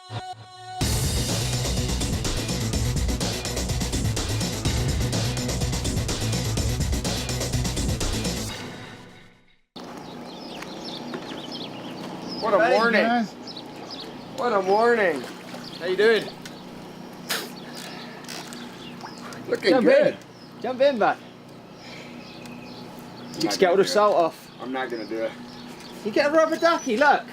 What a morning! Guys. What a morning! How you doing? Looking good. Jump in, bud. Just get all the salt off. I'm not gonna do it. You get a rubber ducky, look.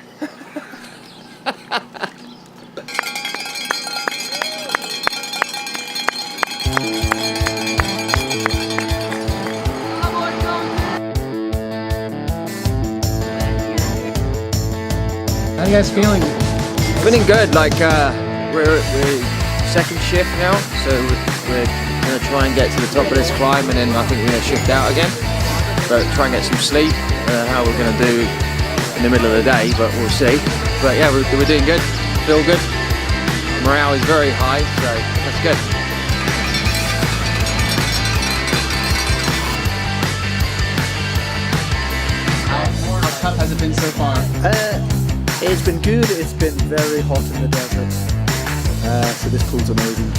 How you guys feeling? Feeling good. Like we're second shift now, so we're gonna try and get to the top of this climb, and then I think we're gonna shift out again. But try and get some sleep. How we're gonna do in the middle of the day, but we'll see. But yeah, we're doing good. Feel good. Morale is very high, so that's good. How tough has it been so far? It's been good. It's been very hot in the desert, so this pool's amazing.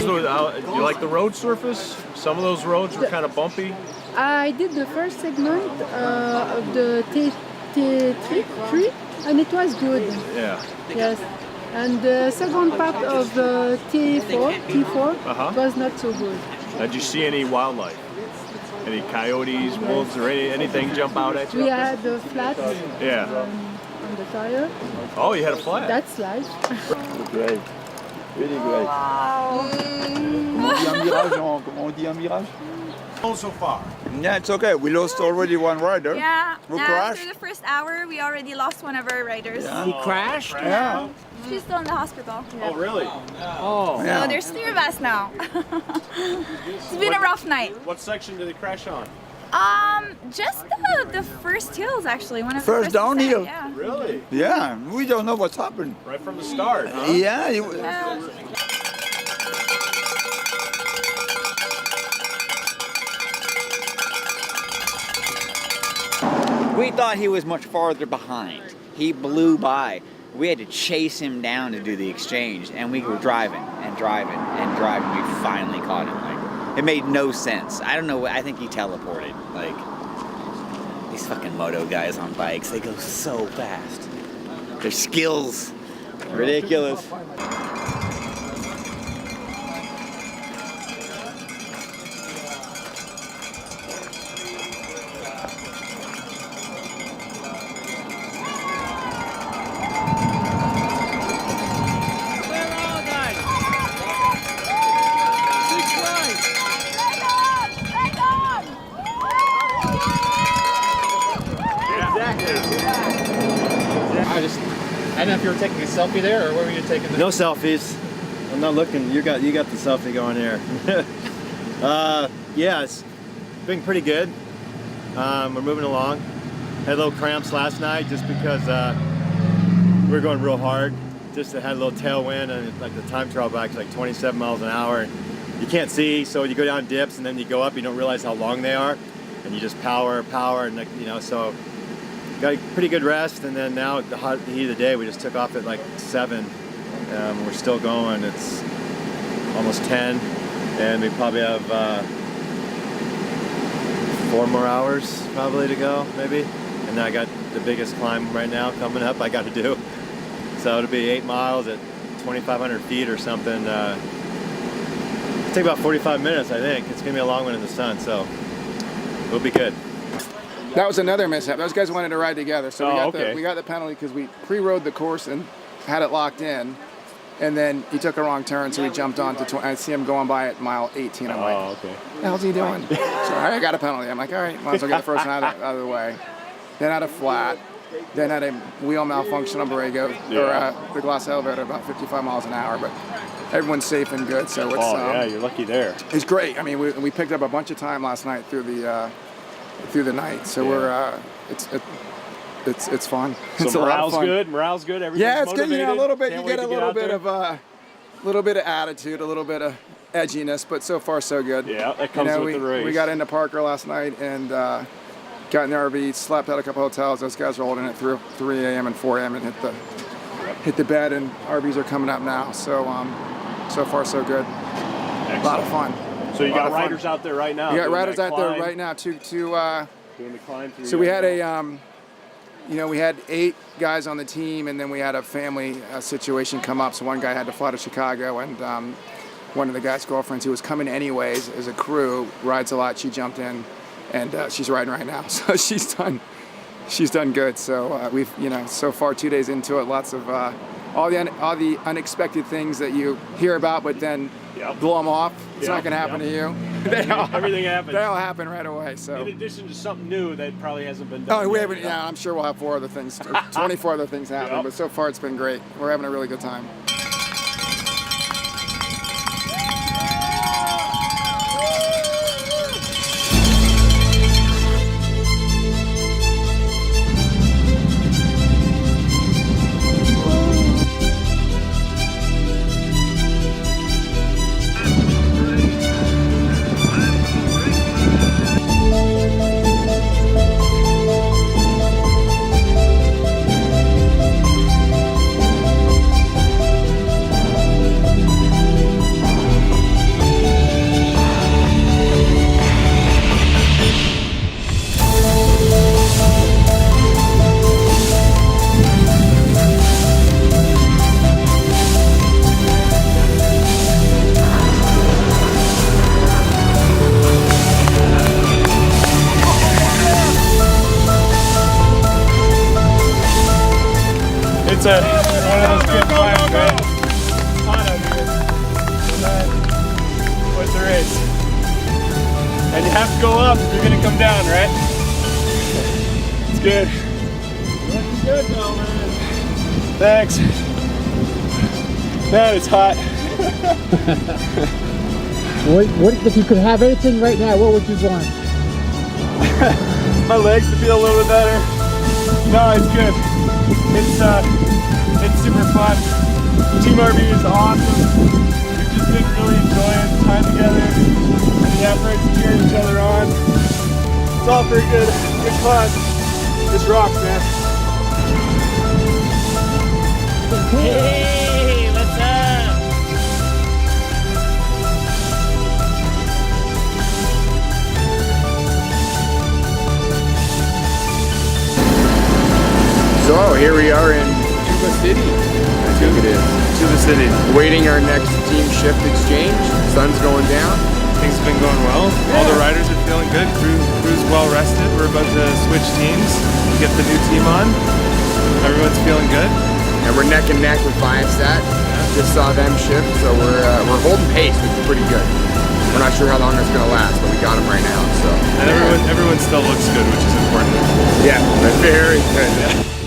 Do you like the road surface? Some of those roads were kind of bumpy. I did the first segment of the T3, and it was good. Yeah. Yes. And the second part of T4 was not so good. Did you see any wildlife? Any coyotes, wolves, or anything jump out at you? We had the flat Yeah. on the tire. Oh, you had a flat. That's life. Great. Really great. Wow. Comment on dit un mirage? So far. Yeah, it's okay. We lost already one rider. Yeah, Who after crashed? the first hour, we already lost one of our riders. Yeah. He crashed? Yeah. She's still in the hospital. Oh, really? Oh. Yeah. So there's three of us now. It's been a rough night. What section did they crash on? Just the first hills actually. One of First the first downhill. descent, yeah. Really? Yeah, we don't know what's happened. Right from the start, huh? Yeah. Yeah. We thought he was much farther behind. He blew by. We had to chase him down to do the exchange, and we were driving and driving and driving. We finally caught him. Like, it made no sense. I don't know. I think he teleported. Like, these fucking moto guys on bikes, they go so fast. Their skills, ridiculous. I don't know if you were taking a selfie there, or what were you taking? No selfies. I'm not looking. You got the selfie going here. Yeah, it's been pretty good. We're moving along. Had little cramps last night just because we were going real hard. Just had a little tailwind, and like the time trial back is like 27 miles an hour. You can't see, so you go down dips and then you go up. You don't realize how long they are, and you just power, and you know. So got a pretty good rest, and then now at the heat of the day, we just took off at like 7. We're still going. It's almost 10, and we probably have 4 more hours probably to go, maybe. And then I got the biggest climb right now coming up I got to do. So it'll be 8 miles at 2,500 feet or something. It'll take about 45 minutes, I think. It's gonna be a long one in the sun, so we'll be good. That was another mishap. Those guys wanted to ride together, so okay. we got the penalty because we pre-rode the course and had it locked in, and then he took a wrong turn, so we jumped on to 20. I see him going by at mile 18. I'm like, Oh, okay. what the hell's he doing? So I got a penalty. I'm like, all right, might as well get the first one out of the way. Then had a flat. Then had a wheel malfunction on Borrego, or the Glass elevator about 55 miles an hour, but everyone's safe and good, so it's Yeah, you're lucky there. it's great. I mean, we picked up a bunch of time last night through the night, so we're it's fun. So It's a lot of morale's fun. good. Morale's good. Everyone's Yeah, it's good. You know, a motivated. little bit. Can't You wait get a to little out bit there. of little bit of attitude, a little bit of edginess, but so far so good. Yeah, that comes with we, the race. We got into Parker last night and got in the RV, slept at a couple hotels. Those guys rolled in at 3 a.m. and 4 a.m. and hit the bed, and RVs are coming up now. So so far so good. Excellent. A lot of fun. So you A lot got of fun. riders out there right now. You got doing riders that out there climb, right now doing the climb through. so we had we had 8 guys on the team, and then we had a family situation come up. So one guy had to fly to Chicago, and one of the guy's girlfriends who was coming anyways as a crew, rides a lot. She jumped in, and she's riding right now. So she's done good. So we've so far 2 days into it, lots of all the unexpected things that you hear about, but then blow them off. It's not going to happen to you. Everything happens. They all happen right away. So. In addition to something new that probably hasn't been done. Oh, we yet, haven't. Yeah, I'm sure we'll have 4 other things, 24 other things happen. Yep. But so far, it's been great. We're having a really good time. It's one of those good climbs, right? It's hot out here. And then what's the race? And you have to go up if you're gonna come down, right? It's good. Looking good though, man. Thanks. Man, it's hot. What if you could have anything right now? What would you want? My legs to feel a little bit better. No, it's good. It's super fun. Team RV is awesome. We've just been really enjoying the time together and the efforts to cheer each other on. It's all pretty good. Good fun. This rocks, man. Hey, what's up? So here we are in Tuba City. I think it is. Tuba City. Waiting our next team shift exchange. Sun's going down. Things have been going well. All the riders are feeling good. Crew's well rested. We're about to switch teams, get the new team on. Everyone's feeling good. And we're neck and neck with Viasat. Just saw them shift, so we're holding pace, which is pretty good. We're not sure how long that's going to last, but we got them right now. So. And everyone still looks good, which is important. Yeah, very good.